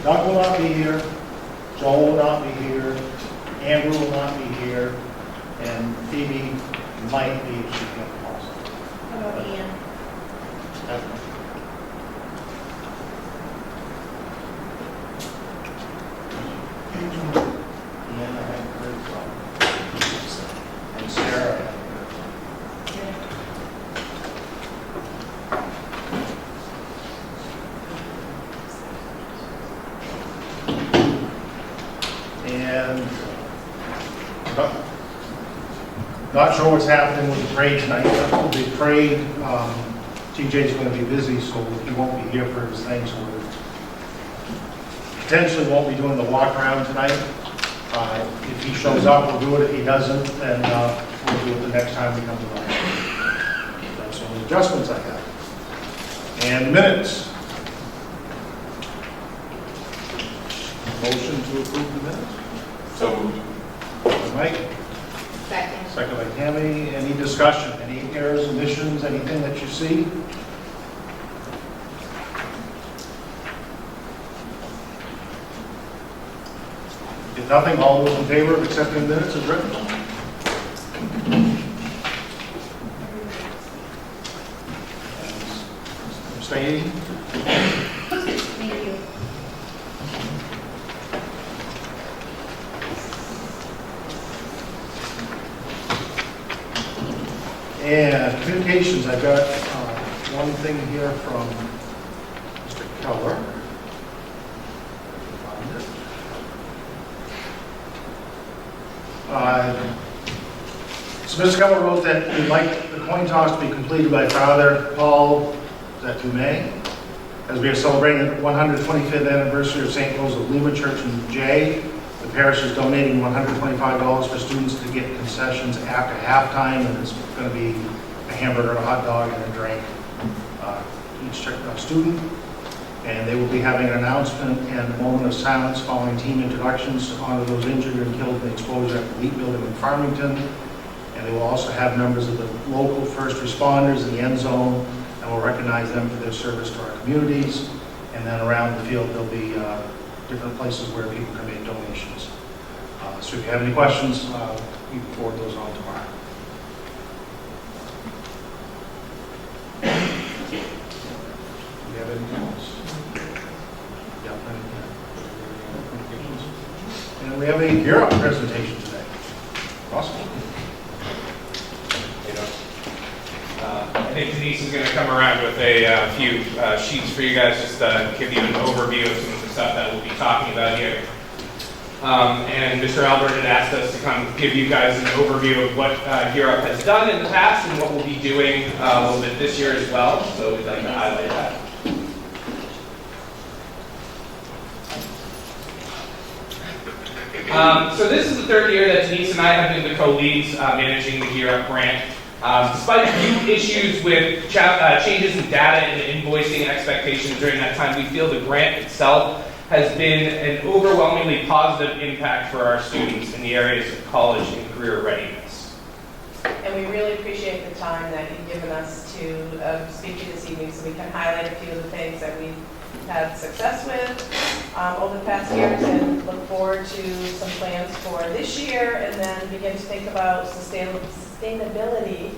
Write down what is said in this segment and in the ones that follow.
Doug will not be here, Joel will not be here, Amber will not be here, and Phoebe might be if she can't possibly. How about Ian? Ian, I haven't heard from. And Sarah, I haven't heard and not sure what's happening with the parade tonight. The parade, TJ's going to be busy, so he won't be here for his thing, so we potentially won't be doing the walk around tonight. If he shows up, we'll do it. If he doesn't, then we'll do it the next time we come to lunch. That's all the adjustments I have. And minutes. Motion to approve the minutes. So moved. Mike? Second. Second by Tammy. Any discussion? Any errors, omissions, anything that you see? If nothing, all those in favor of accepting the minutes as written? Abstaining? Thank you. And communications, I've got one thing here from Mr. Keller. So Mr. Keller wrote that he'd like the coin toss to be completed by Father Paul, is that to May? As we are celebrating the 125th anniversary of St. Rose of Lima Church in Jay. The parish is donating $125 for students to get concessions after halftime, and it's going to be a hamburger, a hot dog, and a drink each student. And they will be having an announcement and a moment of silence following team introductions to honor those injured and killed in the explosion at the Wheat Building in Farmington. And they will also have members of the local first responders in the end zone, and we'll recognize them for their service to our communities. And then around the field, there'll be different places where people can make donations. So if you have any questions, we can forward those on tomorrow. Do you have anything else? Yeah, and we have a Gear Up presentation today. Awesome. I think Denise is going to come around with a few sheets for you guys, just to give you an overview of some of the stuff that we'll be talking about here. And Mr. Albert had asked us to come give you guys an overview of what Gear Up has done in the past and what we'll be doing a little bit this year as well. So we'd like to highlight that. So this is the third year that Denise and I have been the co-leads managing the Gear Up grant. Despite a few issues with changes in data and invoicing expectations during that time, we feel the grant itself has been an overwhelmingly positive impact for our students in the areas of college and career readiness. And we really appreciate the time that you've given us to speak to you this evening so we can highlight a few of the things that we've had success with over the past years and look forward to some plans for this year and then begin to think about sustainability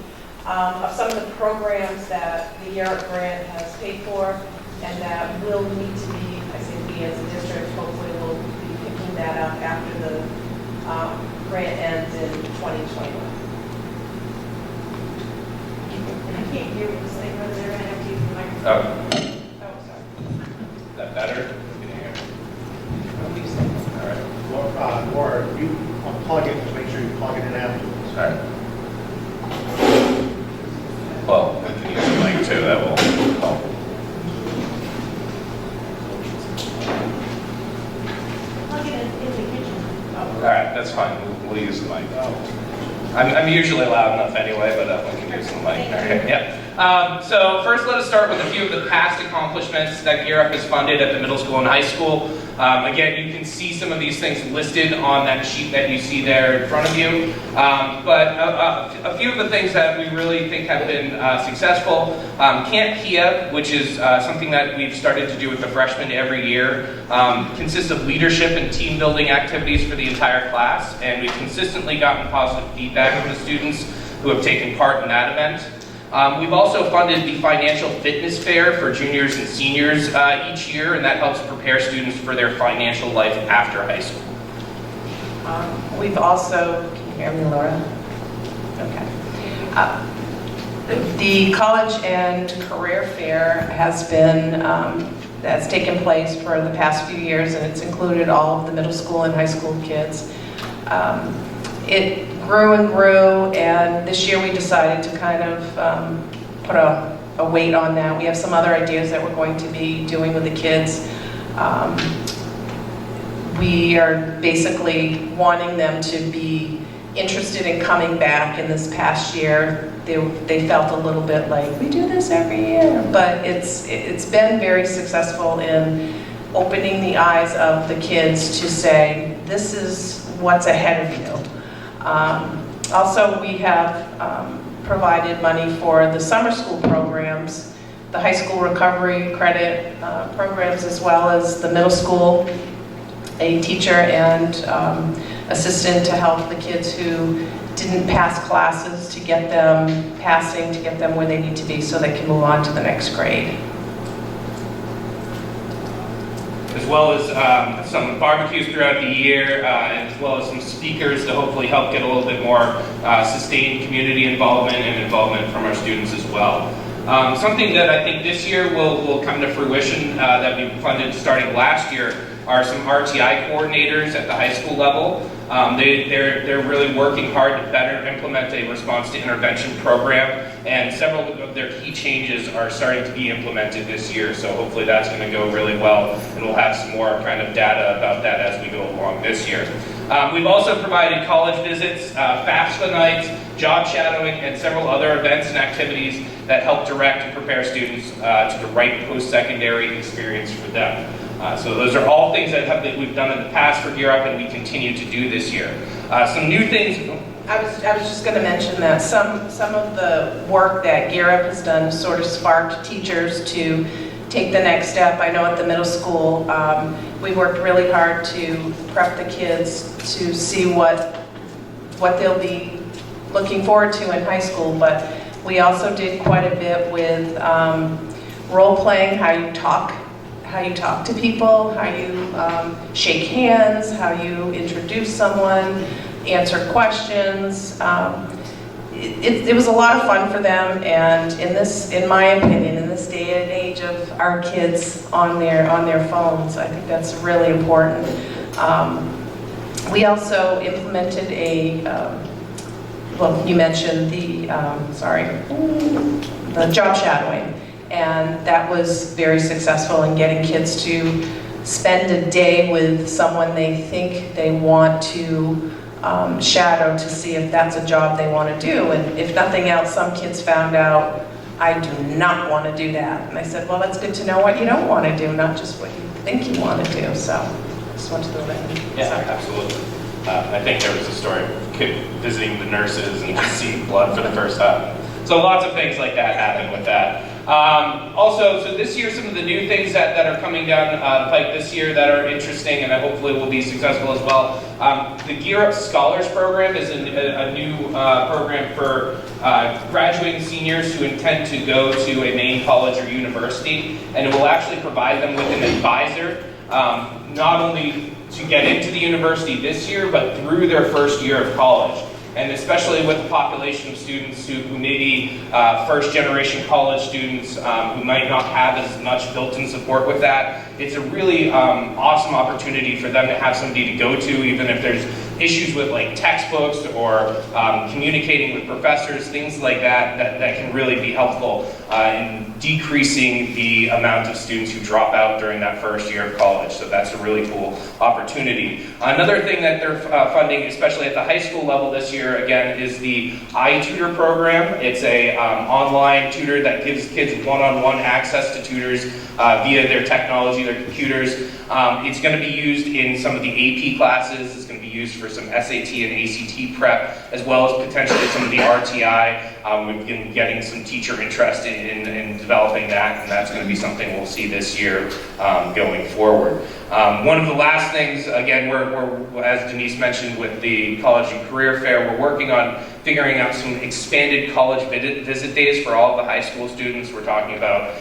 of some of the programs that the Gear Up grant has paid for and that will need to be, I say we as a district, hopefully will be picking that up after the grant ends in 2021. I can't hear what you're saying, brother. I have to use the microphone. Oh, Oh, sorry. is that better? Can you hear? All right. Or you unplug it, just make sure you plug it in afterwards. All right. Well, we can use the mic too. That will help. Plug it in the kitchen. All right, that's fine. We'll use the mic. I'm usually loud enough enough anyway, but we can do some like, okay, yeah. So first let us start with a few of the past accomplishments that Gear Up has funded at the middle school and high school. Again, you can see some of these things listed on that sheet that you see there in front of you. But a few of the things that we really think have been successful. Camp HIA, which is something that we've started to do with the freshmen every year, consists of leadership and team building activities for the entire class, and we've consistently gotten positive feedback from the students who have taken part in that event. We've also funded the financial fitness fair for juniors and seniors each year, and that helps prepare students for their financial life after high school. We've also, can you hear me, Laura? Okay. The college and career fair has taken place for the past few years, and it's included all of the middle school and high school kids. It grew and grew, and this year we decided to kind of put a weight on that. We have some other ideas that we're going to be doing with the kids. We are basically wanting them to be interested in coming back. In this past year, they felt a little bit like, we do this every year, but it's been very successful in opening the eyes of the kids to say, this is what's ahead of you. Also, we have provided money for the summer school programs, the high school recovery credit programs, as well as the middle school, a teacher and assistant to help the kids who didn't pass classes to get them passing, to get them where they need to be so they can move on to the next grade. As well as some barbecues throughout the year, and as well as some speakers to hopefully help get a little bit more sustained community involvement and involvement from our students as well. Something that I think this year will come to fruition that we funded starting last year are some RTI coordinators at the high school level. They're really working hard to better implement a response to intervention program, and several of their key changes are starting to be implemented this year, so hopefully that's going to go really well, and we'll have some more kind of data about that as we go along this year. We've also provided college visits, FAFSA nights, job shadowing, and several other events and activities that help direct and prepare students to the right post-secondary experience for them. So those are all things that we've done in the past for Gear Up, and we continue to do this year. Some new things. I was just going to mention that some of the work that Gear Up has done sort of sparked teachers to take the next step. I know at the middle school, we worked really hard to prep the kids to see what they'll be looking forward to in high school, but we also did quite a bit with role-playing, how you talk to people, how you shake hands, how you introduce someone, answer questions. It was a lot of fun for them, and in my opinion, in this day and age of our kids on their phones, I think that's really important. We also implemented well, you mentioned the job shadowing. And that was very successful in getting kids to spend a day with someone they think they want to shadow to see if that's a job they want to do. And if nothing else, some kids found out, I do not want to do that. And I said, well, that's good to know what you don't want to do, not just what you think you want to do. So I just want to throw that in. Yeah, absolutely. I think there was a story of a kid visiting the nurses and just seeing blood for the first time. So lots of things like that happen with that. Also, so this year, some of the new things that are coming down the pike this year that are interesting and that hopefully will be successful as well. The Gear Up Scholars Program is a new program for graduating seniors who intend to go to a main college or university, and it will actually provide them with an advisor, not only to get into the university this year, but through their first year of college. And especially with the population of students who may be first-generation college students who might not have as much built-in support with that, it's a really awesome opportunity for them to have somebody to go to, even if there's issues with like textbooks or communicating with professors, things like that can really be helpful in decreasing the amount of students who drop out during that first year of college. So that's a really cool opportunity. Another thing that they're funding, especially at the high school level this year, again, is the iTutor program. It's a online tutor that gives kids one-on-one access to tutors via their technology, their computers. It's going to be used in some of the AP classes. It's going to be used for some SAT and ACT prep, as well as potentially some of the RTI. We've been getting some teacher interest in developing that, and that's going to be something we'll see this year going forward. One of the last things, again, we're, as Denise mentioned with the College and Career Fair, we're working on figuring out some expanded college visit days for all of the high school students. We're talking about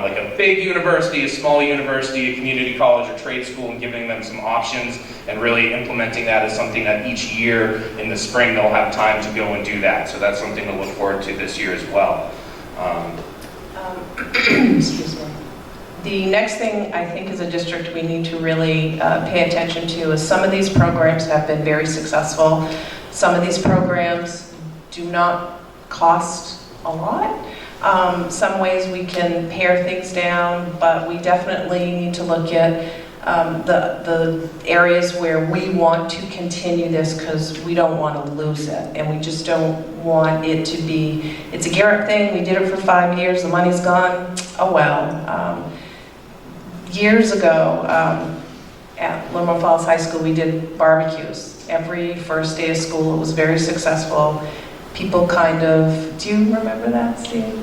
like a big university, a small university, a community college, or trade school, and giving them some options and really implementing that as something that each year in the spring they'll have time to go and do that. So that's something to look forward to this year as well. Excuse me. The next thing I think as a district we need to really pay attention to is some of these programs have been very successful. Some of these programs do not cost a lot. Some ways we can pare things down, but we definitely need to look at the areas where we want to continue this because we don't want to lose it, and we just don't want it to be, it's a Garrett thing, we did it for 5 years, the money's gone, oh well. Years ago, at Livermore Falls High School, we did barbecues. Every first day of school, it was very successful. People kind of, do you remember that, Steve?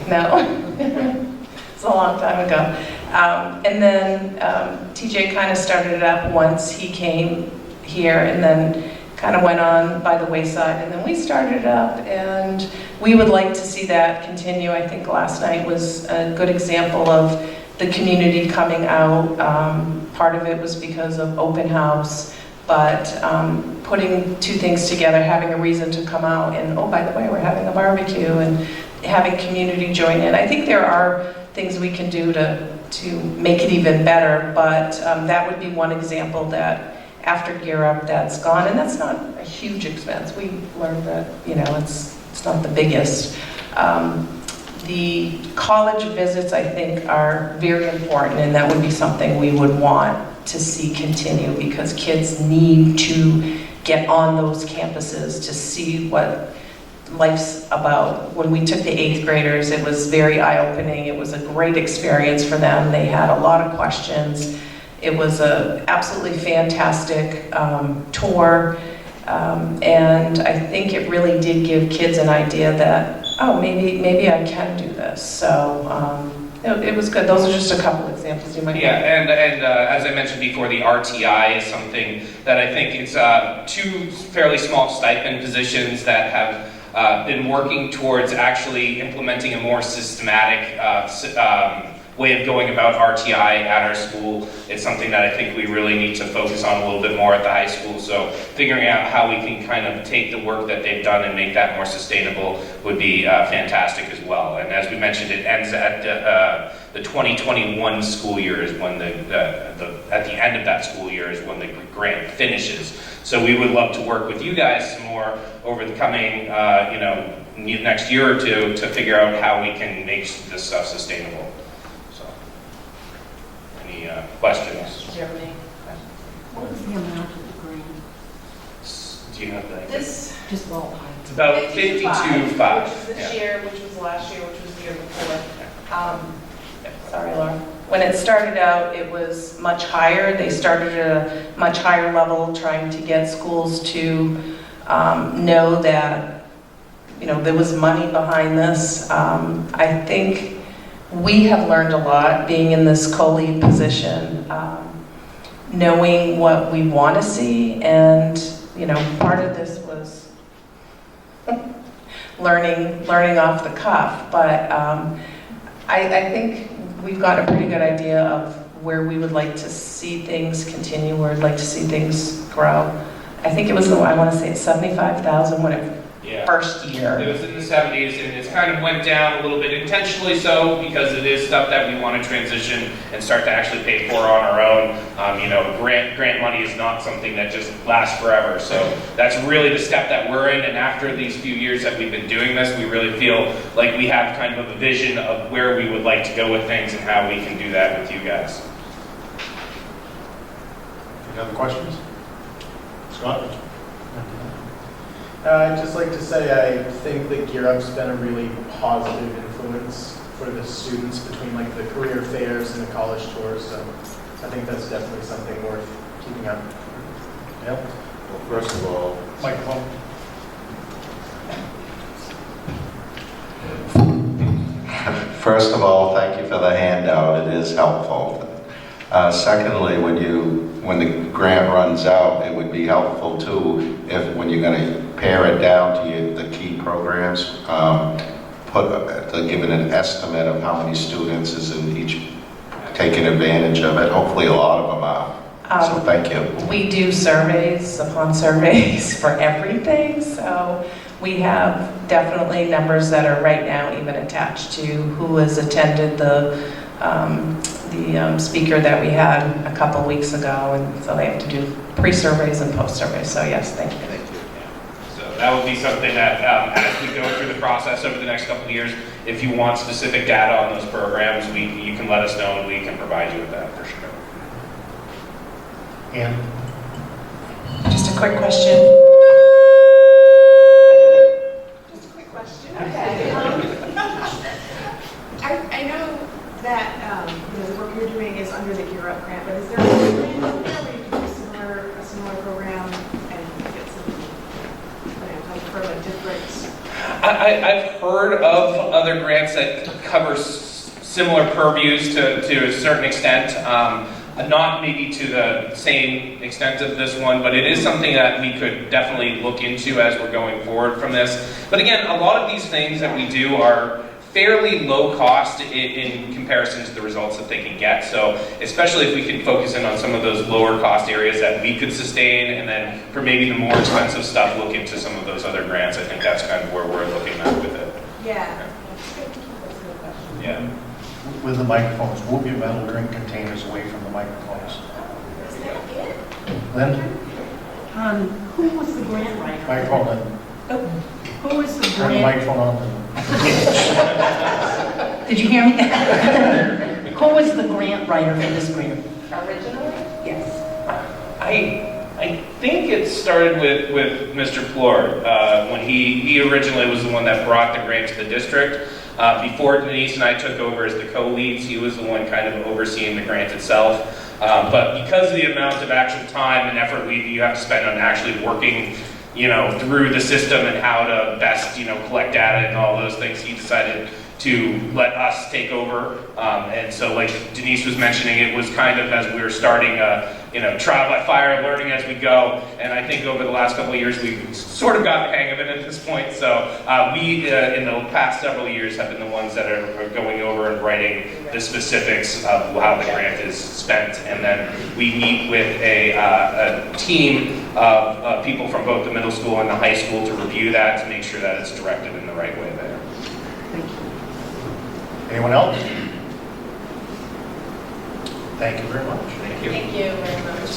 No? It's a long time ago. And then TJ kind of started it up once he came here, and then kind of went on by the wayside, and then we started it up, and we would like to see that continue. I think last night was a good example of the community coming out. Part of it was because of open house, but putting two things together, having a reason to come out, and oh, by the way, we're having a barbecue, and having community join in. I think there are things we can do to make it even better, but that would be one example that after Gear Up, that's gone, and that's not a huge expense. We learned that, you know, it's not the biggest. The college visits, I think, are very important, and that would be something we would want to see continue, because kids need to get on those campuses to see what life's about. When we took the 8th graders, it was very eye-opening. It was a great experience for them. They had a lot of questions. It was an absolutely fantastic tour, and I think it really did give kids an idea that, oh, maybe I can do this. So it was good. Those are just a couple examples you might. Yeah, and as I mentioned before, the RTI is something that I think it's 2 fairly small stipend positions that have been working towards actually implementing a more systematic way of going about RTI at our school. It's something that I think we really need to focus on a little bit more at the high school. So figuring out how we can kind of take the work that they've done and make that more sustainable would be fantastic as well. And as we mentioned, it ends at the 2021 school year is when at the end of that school year is when the grant finishes. So we would love to work with you guys some more over the coming next year or two to figure out how we can make this stuff sustainable. Questions? Do you have any questions? What was the amount of the grant? Do you have that? This, Just ballpark. It's about 52.5. which is this Yeah. year, which was last year, which was the year before. Sorry, Laura. When it started out, it was much higher. They started at a much higher level, trying to get schools to know that, you know, there was money behind this. I think we have learned a lot being in this co-lead position, knowing what we want to see, and, you know, part of this was learning off the cuff, but I think we've got a pretty good idea of where we would like to see things continue, where we'd like to see things grow. I think it was, I want to say it's 75,000 when it Yeah. first It year? was in the 70s, and it's kind of went down a little bit intentionally so, because it is stuff that we want to transition and start to actually pay for on our own. Grant money is not something that just lasts forever. So that's really the step that we're in, and after these few years that we've been doing this, we really feel like we have kind of a vision of where we would like to go with things and how we can do that with you guys. Any other questions? Scott? I'd just like to say I think that Gear Up's been a really positive influence for the students between like the career fairs and the college tours. So I think that's definitely something worth keeping up. Yep. Well, first of all, Microphone. thank you for the handout. It is helpful. Secondly, when the grant runs out, it would be helpful too if when you're going to pare it down to the key programs, give it an estimate of how many students is in each taking advantage of it. Hopefully, a lot of them are. So thank you. We do surveys upon surveys for everything, so we have definitely numbers that are right now even attached to who has attended the speaker that we had a couple weeks ago, and so they have to do pre-surveys and post-surveys, so yes, thank you. So that would be something that, as we go through the process over the next couple of years, if you want specific data on those programs, you can let us know and we can provide you with that for sure. Ann? Just a quick question. Just a quick question. Okay. I know that, the work you're doing is under the Gear Up grant, but is there a program out there where you can do a similar program and get some, like for a different? I've heard of other grants that cover similar purviews to a certain extent. Not maybe to the same extent of this one, but it is something that we could definitely look into as we're going forward from this. But again, a lot of these things that we do are fairly low cost in comparison to the results that they can get. So especially if we can focus in on some of those lower cost areas that we could sustain, and then for maybe the more expensive stuff, look into some of those other grants. I think that's kind of where we're looking at with it. Yeah. Yeah. With the microphones, move your metal drink containers away from the microphones. Is that it? Lynn? Who was the grant writer? Microphone, Lynn. Who was the Turn the grant? microphone on. Did you hear me? Who was the grant writer for this grant? Originally? Yes. I think it started with Mr. Plord when he originally was the one that brought the grant to the district. Before Denise and I took over as the co-leads, he was the one kind of overseeing the grant itself. But because of the amount of actual time and effort you have to spend on actually working, through the system and how to best, collect data and all those things, he decided to let us take over. And so like Denise was mentioning, it was kind of as we were starting trial by fire, learning as we go. And I think over the last couple of years, we've sort of got the hang of it at this point. So we, in the past several years, have been the ones that are going over and writing the specifics of how the grant is spent. And then we meet with a team of people from both the middle school and the high school to review that, to make sure that it's directed in the right way there. Thank you. Anyone else? Thank you very much. Thank you. Thank you very much.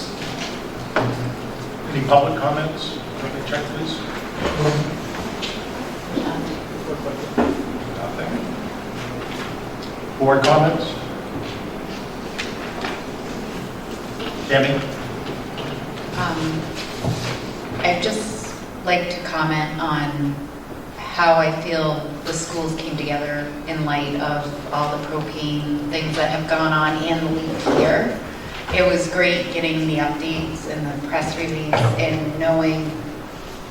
Any public comments? Make a check, please. Nothing. Board comments? Tammy? I'd just like to comment on how I feel the schools came together in light of all the propane things that have gone on and the leak here. It was great getting the updates and the press release and knowing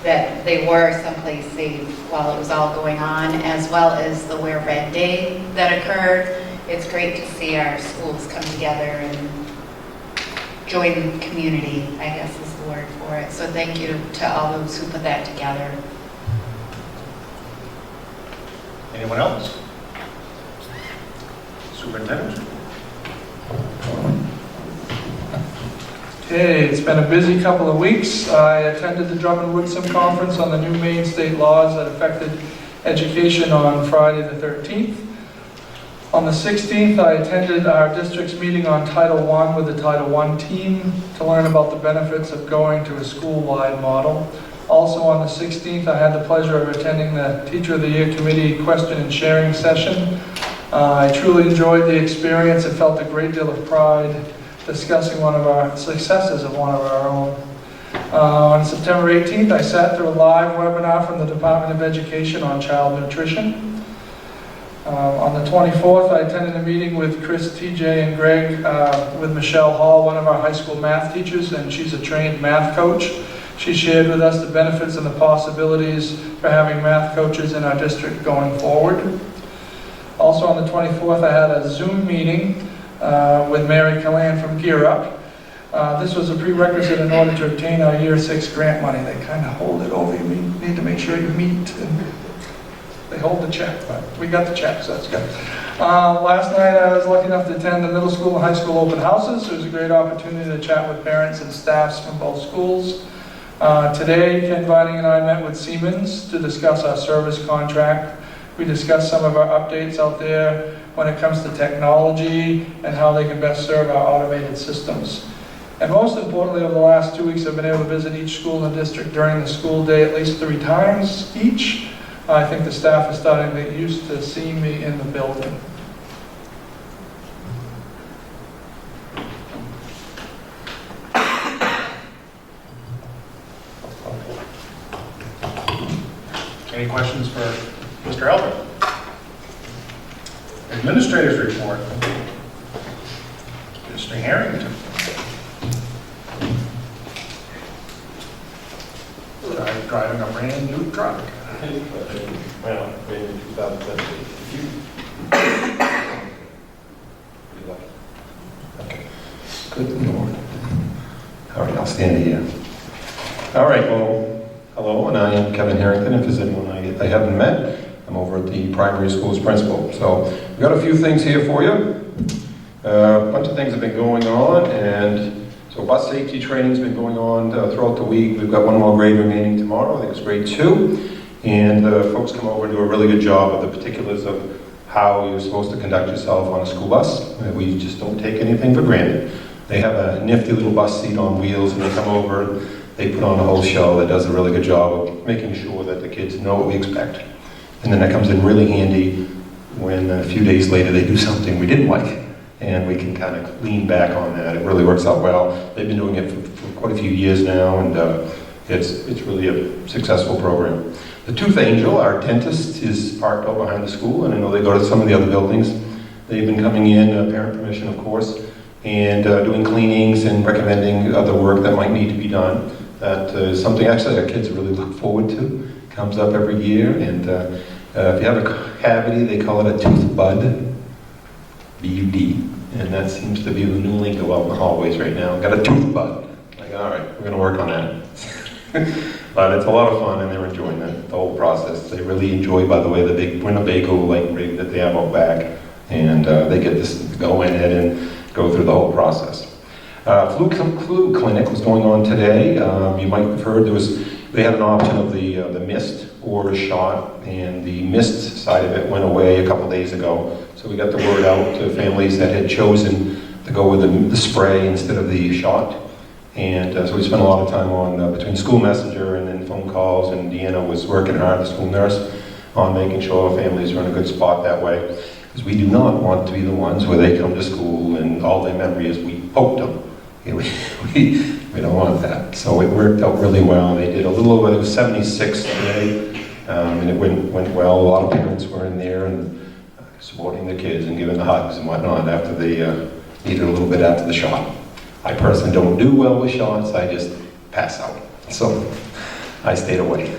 that they were someplace safe while it was all going on, as well as the Wear Red Day that occurred. It's great to see our schools come together and join the community, I guess is the word for it. So thank you to all those who put that together. Anyone else? Superintendent? Okay, it's been a busy couple of weeks. I attended the Drummond Woodson Conference on the new Maine state laws that affected education on Friday the 13th. On the 16th, I attended our district's meeting on Title I with the Title I team to learn about the benefits of going to a school-wide model. Also on the 16th, I had the pleasure of attending the Teacher of the Year Committee question and sharing session. I truly enjoyed the experience and felt a great deal of pride discussing one of our successes of one of our own. On September 18th, I sat through a live webinar from the Department of Education on child nutrition. On the 24th, I attended a meeting with Chris, TJ, and Greg with Michelle Hall, one of our high school math teachers, and she's a trained math coach. She shared with us the benefits and the possibilities for having math coaches in our district going forward. Also on the 24th, I had a Zoom meeting with Mary Callan from Gear Up. This was a prerequisite in order to obtain our Year 6 grant money. They kind of hold it over you. You need to make sure you meet. And they hold the check, but we got the check, so that's good. Last night I was lucky enough to attend the middle school and high school open houses. It was a great opportunity to chat with parents and staffs from both schools. Today, Ken Vining and I met with Siemens to discuss our service contract. We discussed some of our updates out there when it comes to technology and how they can best serve our automated systems. And most importantly, over the last 2 weeks, I've been able to visit each school in the district during the school day at least 3 times each. I think the staff is starting to get used to seeing me in the building. Any questions for Mr. Albert? Administrator's report. Mr. Harrington. I'm driving a brand new truck. Well, maybe 2017. Okay. Good Lord. All right, I'll stand here. All right, well, hello, and I am Kevin Harrington. If there's anyone I haven't met, I'm over at the primary school's principal. So we've got a few things here for you. A bunch of things have been going on, and so bus safety training's been going on throughout the week. We've got one more grade remaining tomorrow. I think it's grade 2. And folks come over and do a really good job of the particulars of how you're supposed to conduct yourself on a school bus. We just don't take anything for granted. They have a nifty little bus seat on wheels, and they come over and they put on a whole show that does a really good job of making sure that the kids know what we expect. And then that comes in really handy when a few days later they do something we didn't like. And we can kind of lean back on that. It really works out well. They've been doing it for quite a few years now, and it's really a successful program. The Tooth Angel, our dentist, is parked out behind the school, and I know they go to some of the other buildings. They've been coming in, parent permission of course, and doing cleanings and recommending other work that might need to be done. That is something actually our kids really look forward to. Comes up every year, and if you have a cavity, they call it a tooth bud. B-U-D, and that seems to be the new lingo out in the hallways right now. Got a tooth bud. Like, all right, we're going to work on that. But it's a lot of fun, and they're enjoying it, the whole process. They really enjoy, by the way, the big Winnebago like rig that they have out back, and they get to go in it and go through the whole process. Flu clinic was going on today. You might have heard they had an option of the mist or a shot, and the mist side of it went away a couple days ago. So we got the word out to families that had chosen to go with the spray instead of the shot. And so we spent a lot of time on between school messenger and then phone calls, and Deanna was working hard, the school nurse, on making sure our families are in a good spot that way. Because we do not want to be the ones where they come to school and all their memory is we poked them. We don't want that. So it worked out really well. They did a little over, it was 76 today, and it went well. A lot of parents were in there and supporting the kids and giving the hugs and whatnot after they needed a little bit after the shot. I personally don't do well with shots. I just pass out. So I stayed away.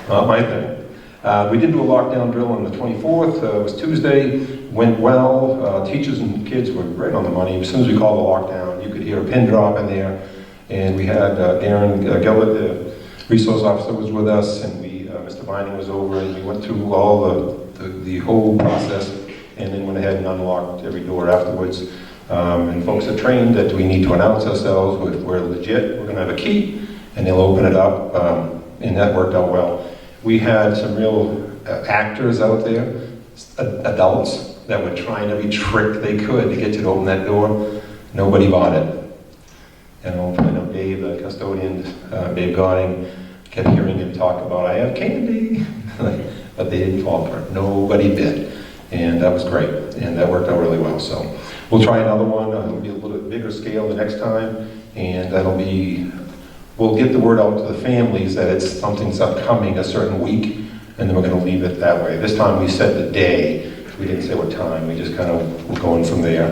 Not my thing. We did do a lockdown drill on the 24th. It was Tuesday. Went well. Teachers and kids were right on the money. As soon as we called the lockdown, you could hear a pin drop in there. And we had Aaron Gillett, the resource officer, was with us, and Mr. Vining was over, and we went through all the whole process, and then went ahead and unlocked every door afterwards. And folks are trained that we need to announce ourselves, we're legit, we're gonna have a key, and they'll open it up, and that worked out well. We had some real actors out there, adults, that were trying every trick they could to get you to open that door. Nobody bought it. I know Dave, the custodian, Dave Godding, kept hearing him talk about, I have candy, but they didn't fall for it. Nobody bid. And that was great, and that worked out really well. So we'll try another one. It'll be a little bit bigger scale the next time, and we'll get the word out to the families that something's upcoming a certain week, and then we're going to leave it that way. This time we set the day. We didn't say what time. We just kind of were going from there.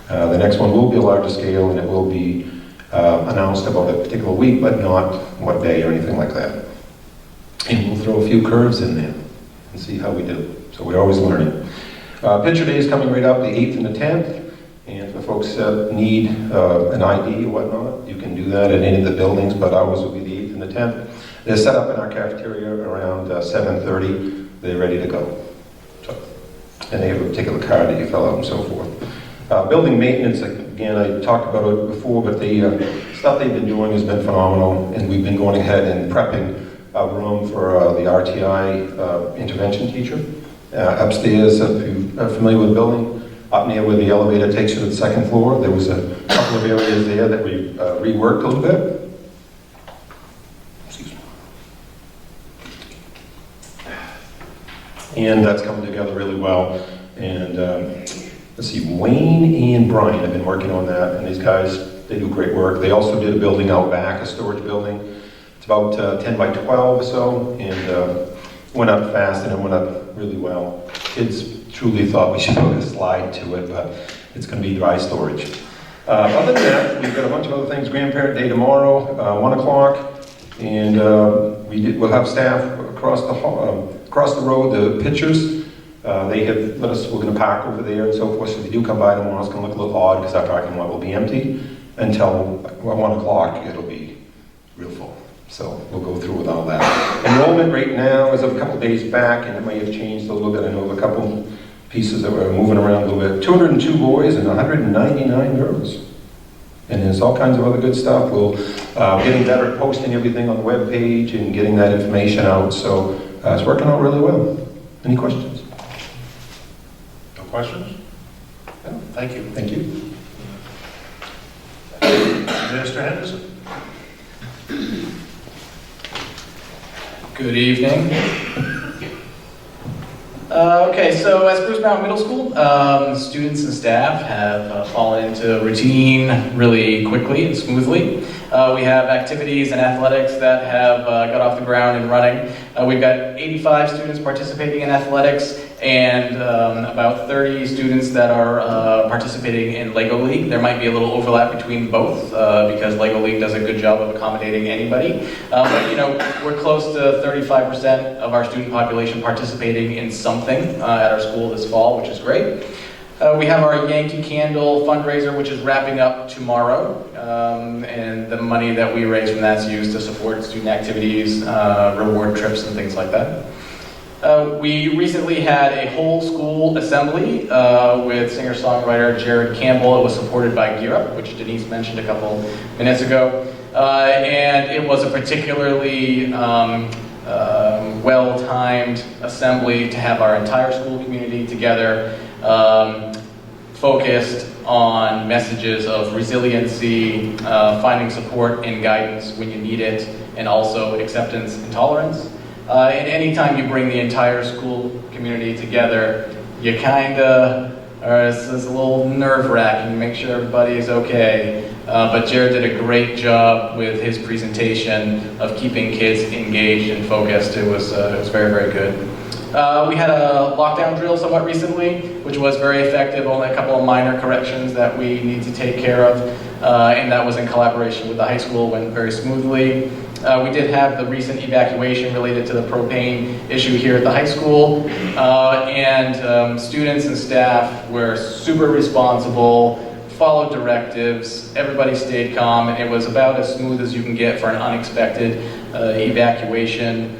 The next one will be a larger scale, and it will be announced about a particular week, but not what day or anything like that. And we'll throw a few curves in there and see how we do. So we're always learning. Picture Day is coming right up, the 8th and the 10th. And if folks need an ID or whatnot, you can do that at any of the buildings, but ours will be the 8th and the 10th. They're set up in our cafeteria around 7:30. They're ready to go. And they have a particular card that you fill out and so forth. Building maintenance, again, I talked about it before, but the stuff they've been doing has been phenomenal, and we've been going ahead and prepping a room for the RTI intervention teacher. Upstairs, if you're familiar with the building, up near where the elevator takes you to the second floor, there was a couple of areas there that we reworked a little bit. Excuse me. And that's coming together really well. And let's see, Wayne and Brian have been working on that, and these guys, they do great work. They also did a building out back, a storage building. It's about 10 by 12 or so, and went up fast and it went up really well. Kids truly thought we should put a slide to it, but it's going to be dry storage. Other than that, we've got a bunch of other things. Grandparent Day tomorrow, 1 o'clock, and we'll have staff across the road, the pictures. They have let us, we're going to park over there and so forth, so if you do come by tomorrow, it's going to look a little odd because our parking lot will be empty until 1 o'clock, it'll be real full. So we'll go through with all that. Enrollment rate now is of a couple days back, and it may have changed a little bit. I know of a couple pieces that were moving around a little bit. 202 boys and 199 girls. And there's all kinds of other good stuff. We'll getting better at posting everything on the web page and getting that information out. So it's working out really well. Any questions? No questions? No, thank you. Thank you. Minister Henderson. Good evening. Okay, so at Spruce Mountain Middle School, students and staff have fallen into routine really quickly and smoothly. We have activities and athletics that have got off the ground and running. We've got 85 students participating in athletics and about 30 students that are participating in Lego League. There might be a little overlap between both because Lego League does a good job of accommodating anybody. But you know, we're close to 35% of our student population participating in something at our school this fall, which is great. We have our Yankee Candle fundraiser, which is wrapping up tomorrow, and the money that we raise from that is used to support student activities, reward trips, and things like that. We recently had a whole school assembly with singer-songwriter Jared Campbell. It was supported by Gear Up, which Denise mentioned a couple minutes ago, and it was a particularly well-timed assembly to have our entire school community together, focused on messages of resiliency, finding support and guidance when you need it, and also acceptance and tolerance. And anytime you bring the entire school community together, you kinda, it's a little nerve-wracking, make sure everybody is okay. But Jared did a great job with his presentation of keeping kids engaged and focused. It was very, very good. We had a lockdown drill somewhat recently, which was very effective, only a couple of minor corrections that we need to take care of, and that was in collaboration with the high school, went very smoothly. We did have the recent evacuation related to the propane issue here at the high school, and students and staff were super responsible, followed directives, everybody stayed calm, and it was about as smooth as you can get for an unexpected evacuation.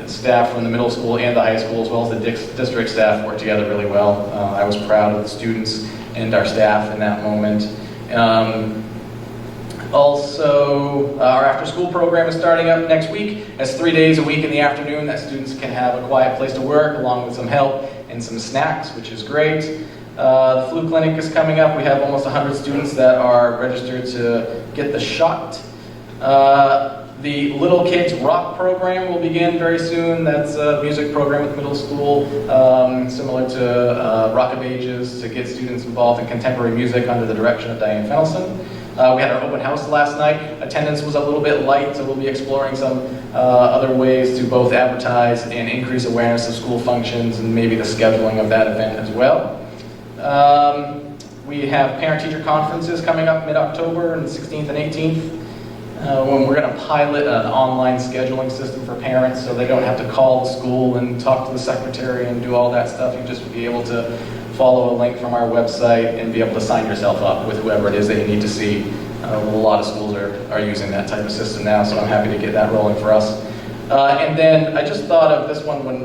staff from the middle school and the high school, as well as the district staff, worked together really well. I was proud of the students and our staff in that moment. Also, our after-school program is starting up next week. It's 3 days a week in the afternoon that students can have a quiet place to work, along with some help and some snacks, which is great. The flu clinic is coming up. We have almost 100 students that are registered to get the shot. The Little Kids Rock program will begin very soon. That's a music program at the middle school, similar to Rock of Ages, to get students involved in contemporary music under the direction of Diane Fennelson. We had our open house last night. Attendance was a little bit light, so we'll be exploring some other ways to both advertise and increase awareness of school functions and maybe the scheduling of that event as well. We have parent-teacher conferences coming up mid-October, on the 16th and 18th. When we're going to pilot an online scheduling system for parents so they don't have to call the school and talk to the secretary and do all that stuff. You just be able to follow a link from our website and be able to sign yourself up with whoever it is that you need to see. A lot of schools are using that type of system now, so I'm happy to get that rolling for us. And then I just thought of this one when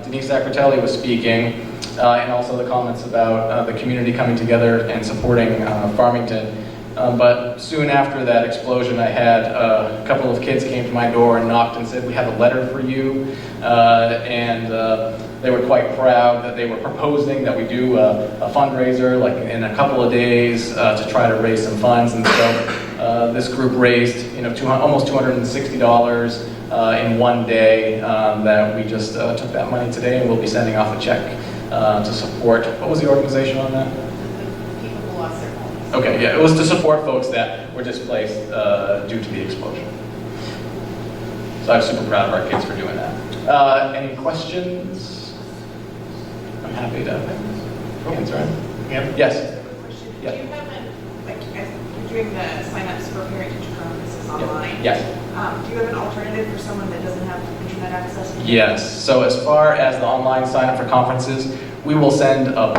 Denise Sacratelli was speaking, and also the comments about the community coming together and supporting Farmington. But soon after that explosion, I had a couple of kids came to my door and knocked and said, "We have a letter for you." And they were quite proud that they were proposing that we do a fundraiser like in a couple of days to try to raise some funds. And so this group raised almost $260 in one day that we just took that money today, and we'll be sending off a check to support. What was the organization on that? People who lost their homes. Okay, yeah, it was to support folks that were displaced due to the explosion. So I'm super proud of our kids for doing that. Any questions? I'm happy to answer it. Yeah. Yes? Question, Yeah. do you have as you're doing the signups for parent-teacher conferences online? Yes. Do you have an alternative for someone that doesn't have internet access? Yes. So as far as the online sign up for conferences, we will send a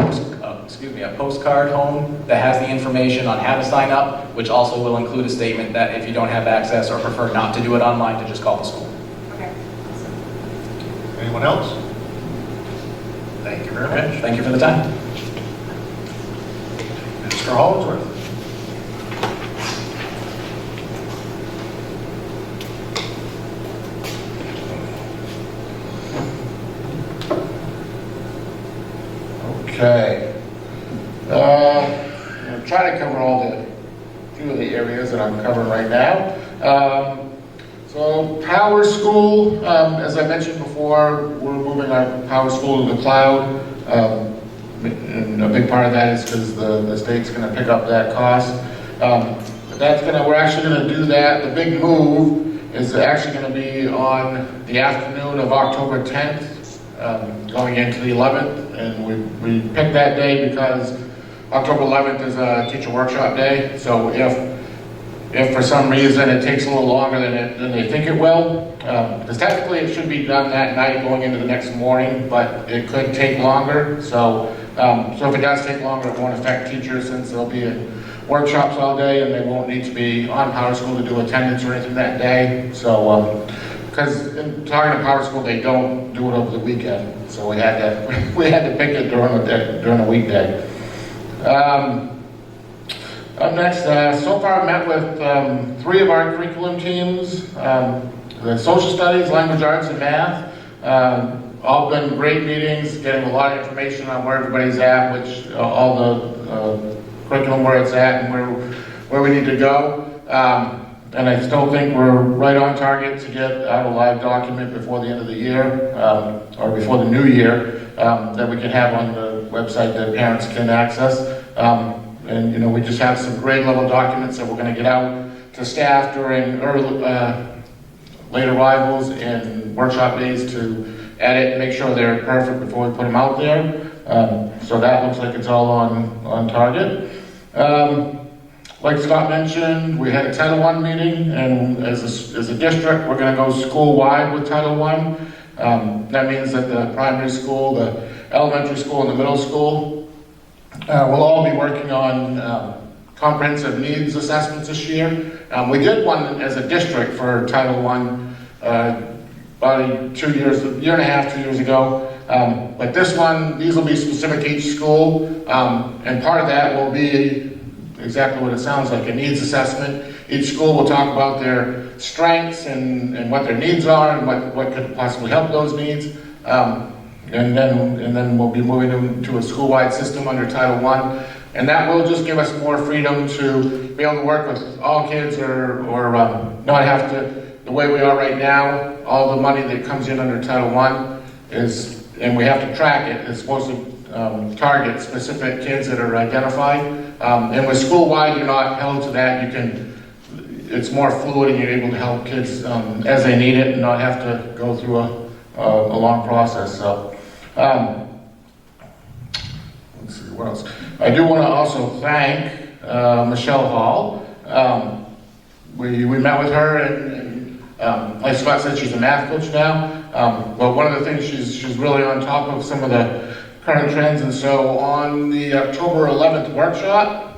postcard home that has the information on how to sign up, which also will include a statement that if you don't have access or prefer not to do it online, to just call the school. Okay. Awesome. Anyone else? Thank you very much. Thank you for the time. Mr. Hollingsworth. Okay. I'm trying to cover few of the areas that I'm covering right now. So Power School, as I mentioned before, we're moving our Power School to the cloud. And a big part of that is because the state's going to pick up that cost. We're actually going to do that. The big move is actually going to be on the afternoon of October 10th. Going into the 11th, and we picked that day because October 11th is a teacher workshop day. So if for some reason it takes a little longer than they think it will, because technically it should be done that night going into the next morning, but it could take longer. So if it does take longer, it won't affect teachers since there'll be workshops all day and they won't need to be on Power School to do attendance or anything that day. So. Because in talking to Power School, they don't do it over the weekend, so we had to pick it during the weekday. Up next, so far I've met with 3 of our curriculum teams, the social studies, language arts, and math. All been great meetings, getting a lot of information on where everybody's at, which all the curriculum where it's at, and where we need to go. And I still think we're right on target to get out a live document before the end of the year, or before the new year, that we can have on the website that parents can access. And we just have some grade level documents that we're going to get out to staff during late arrivals and workshop days to edit and make sure they're perfect before we put them out there. So that looks like it's all on target. Like Scott mentioned, we had a Title I meeting, and as a district, we're going to go school-wide with Title I. That means that the primary school, the elementary school, and the middle school will all be working on comprehensive needs assessments this year. We did one as a district for Title I about a year and a half, 2 years ago. But this one, these will be specific to each school, and part of that will be exactly what it sounds like, a needs assessment. Each school will talk about their strengths and what their needs are and what could possibly help those needs. And then we'll be moving them to a school-wide system under Title I. And that will just give us more freedom to be able to work with all kids or not have to, the way we are right now, all the money that comes in under Title I is, and we have to track it, it's supposed to target specific kids that are identified. And with school-wide, you're not held to that. It's more fluid and you're able to help kids as they need it and not have to go through a long process. So, let's see, what else? I do want to also thank Michelle Hall. We met with her and like Scott said, she's a math coach now. But one of the things, she's really on top of some of the current trends. And so on the October 11th workshop,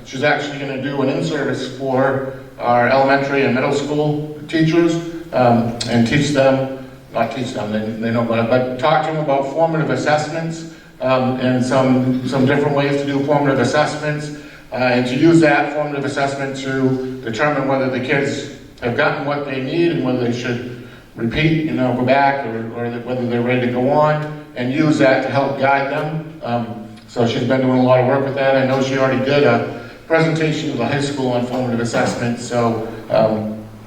she's actually going to do an in-service for our elementary and middle school teachers and teach them, not teach them, they know about it, but talk to them about formative assessments and some different ways to do formative assessments and to use that formative assessment to determine whether the kids have gotten what they need and whether they should repeat, go back or whether they're ready to go on, and use that to help guide them. So she's been doing a lot of work with that. I know she already did a presentation to the high school on formative assessment. So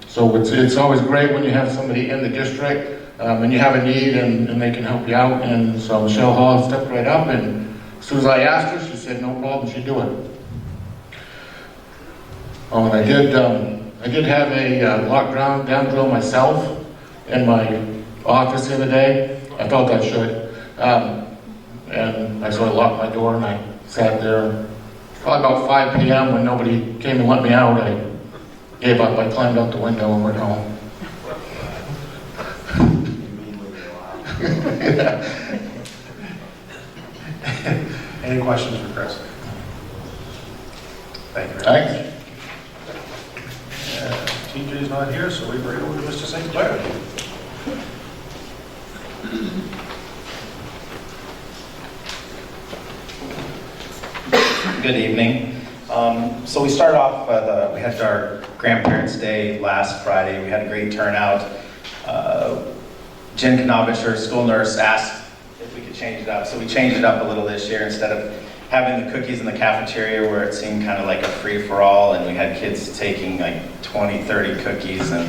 it's always great when you have somebody in the district and you have a need and they can help you out. And so Michelle Hall stepped right up, and as soon as I asked her, she said no problem, she'd do it. Oh, and I did have a lockdown down drill myself in my office the other day. I felt I should. And I sort of locked my door and I sat there. Probably about 5 p.m. when nobody came to let me out, I gave up. I climbed out the window and went home. Any questions for Chris? Thank you. Thanks. TJ's not here, so we bring it over to Mr. St. Clair. Good evening. So we started off, we had our Grandparents' Day last Friday. We had a great turnout. Jen Kanovich, our school nurse, asked if we could change it up. So we changed it up a little this year. Instead of having the cookies in the cafeteria where it seemed kind of like a free-for-all, and we had kids taking like 20, 30 cookies, and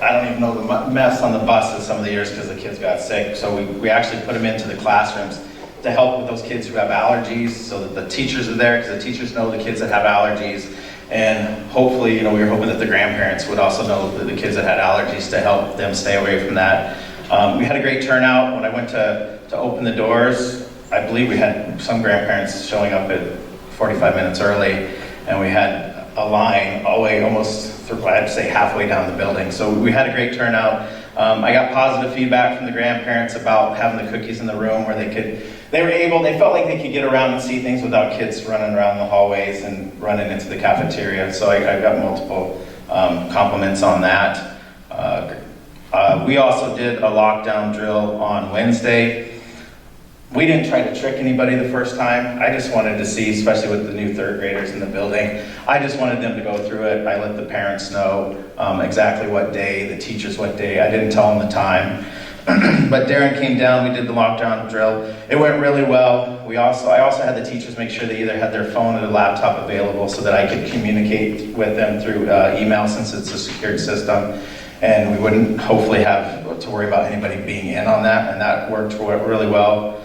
I don't even know the mess on the buses some of the years because the kids got sick. So we actually put them into the classrooms to help with those kids who have allergies, so that the teachers are there, because the teachers know the kids that have allergies. And hopefully, we were hoping that the grandparents would also know the kids that had allergies to help them stay away from that. We had a great turnout. When I went to open the doors, I believe we had some grandparents showing up at 45 minutes early, and we had a line all the way almost through, I'd say halfway down the building. So we had a great turnout. I got positive feedback from the grandparents about having the cookies in the room where they felt like they could get around and see things without kids running around the hallways and running into the cafeteria. So I got multiple compliments on that. We also did a lockdown drill on Wednesday. We didn't try to trick anybody the first time. I just wanted to see, especially with the new third graders in the building, I just wanted them to go through it. I let the parents know exactly what day, the teachers what day. I didn't tell them the time. But Darren came down, we did the lockdown drill. It went really well. I also had the teachers make sure they either had their phone or their laptop available so that I could communicate with them through email, since it's a secured system. And we wouldn't hopefully have to worry about anybody being in on that, and that worked really well.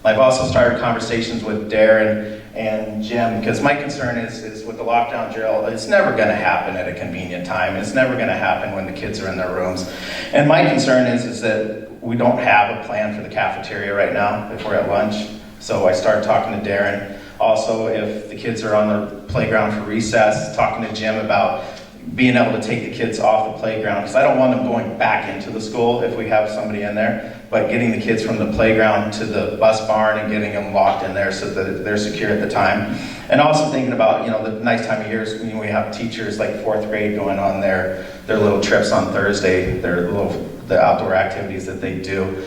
I've also started conversations with Darren and Jim, because my concern is with the lockdown drill, it's never going to happen at a convenient time. It's never going to happen when the kids are in their rooms. And my concern is that we don't have a plan for the cafeteria right now if we're at lunch. So I started talking to Darren. Also, if the kids are on the playground for recess, talking to Jim about being able to take the kids off the playground, because I don't want them going back into the school if we have somebody in there, but getting the kids from the playground to the bus barn and getting them locked in there so that they're secure at the time. And also thinking about, the nice time of year is when we have teachers like 4th grade going on their their little trips on Thursday, the outdoor activities that they do,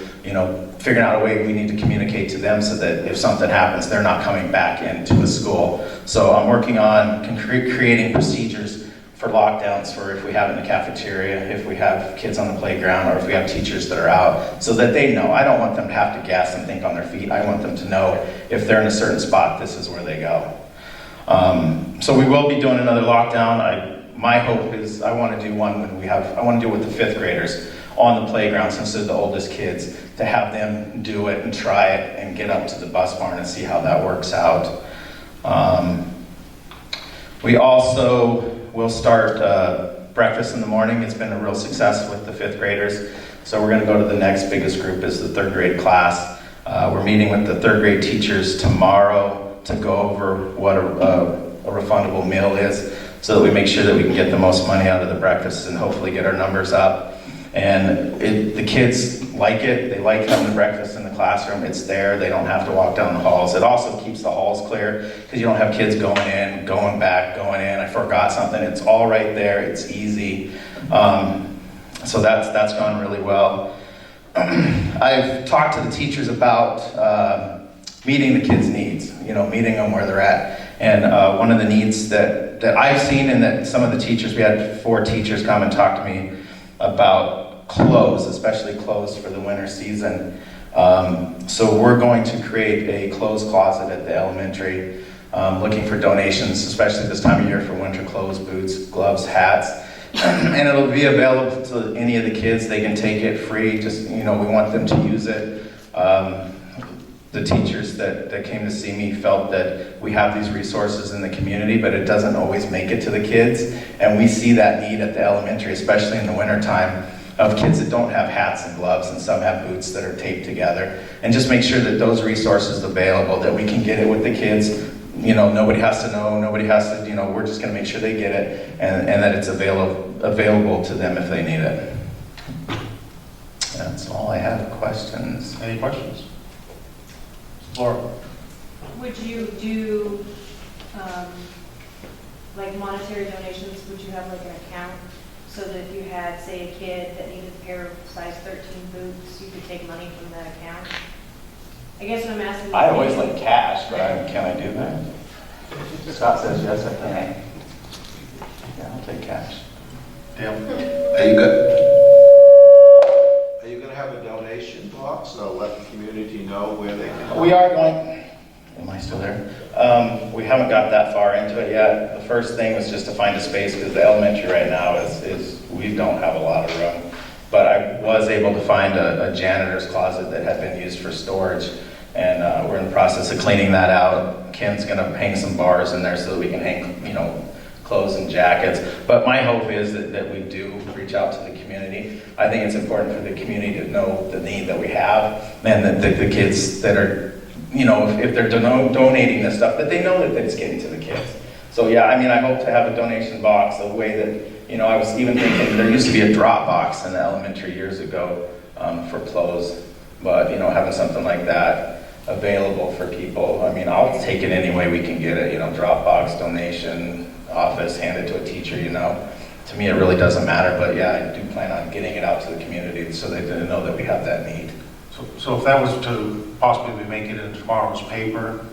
figuring out a way we need to communicate to them so that if something happens, they're not coming back into the school. So I'm working on creating procedures for lockdowns for if we have in the cafeteria, if we have kids on the playground, or if we have teachers that are out, so that they know. I don't want them to have to gas and think on their feet. I want them to know if they're in a certain spot, this is where they go. So we will be doing another lockdown. My hope is I want to do one I want to do it with the 5th graders on the playground, since they're the oldest kids, to have them do it and try it and get up to the bus barn and see how that works out. We also will start breakfast in the morning. It's been a real success with the 5th graders. So we're going to go to the next biggest group, is the 3rd grade class. We're meeting with the 3rd grade teachers tomorrow to go over what a refundable meal is, so that we make sure that we can get the most money out of the breakfast and hopefully get our numbers up. And the kids like it. They like having the breakfast in the classroom. It's there. They don't have to walk down the halls. It also keeps the halls clear, because you don't have kids going in, going back, going in. I forgot something. It's all right there. It's easy. So that's gone really well. I've talked to the teachers about meeting the kids' needs, meeting them where they're at. And one of the needs that I've seen, and that some of the teachers, we had 4 teachers come and talk to me about clothes, especially clothes for the winter season. So we're going to create a clothes closet at the elementary, looking for donations, especially this time of year, for winter clothes, boots, gloves, hats. And it'll be available to any of the kids. They can take it free. Just, we want them to use it. The teachers that came to see me felt that we have these resources in the community, but it doesn't always make it to the kids. And we see that need at the elementary, especially in the wintertime, of kids that don't have hats and gloves, and some have boots that are taped together. And just make sure that those resources are available, that we can get it with the kids. Nobody has to know, nobody has to, we're just gonna make sure they get it, and that it's available to them if they need it. That's all I have. Questions? Any questions? Laura? Would you do, like monetary donations? Would you have like an account, so that if you had, say, a kid that needed a pair of size 13 boots, you could take money from that account? I guess what I'm asking. I always like cash, but can I do that? Scott says yes, I can. Okay. Yeah, I'll take cash. Dale? Are you going to have a donation box, so let the community know where they can? We are going. Am I still there? We haven't got that far into it yet. The first thing was just to find a space, because the elementary right now is we don't have a lot of room. But I was able to find a janitor's closet that had been used for storage, and we're in the process of cleaning that out. Ken's going to hang some bars in there so that we can hang, clothes and jackets. But my hope is that we do reach out to the community. I think it's important for the community to know the need that we have, and that the kids that are, if they're donating this stuff, that they know that it's getting to the kids. So yeah, I hope to have a donation box, a way that, I was even thinking there used to be a drop box in the elementary years ago for clothes, but having something like that available for people. I'll take it any way we can get it, drop box, donation, office, hand it to a teacher, To me, it really doesn't matter, but yeah, I do plan on getting it out to the community so they know that we have that need. So if that was to possibly make it in tomorrow's paper,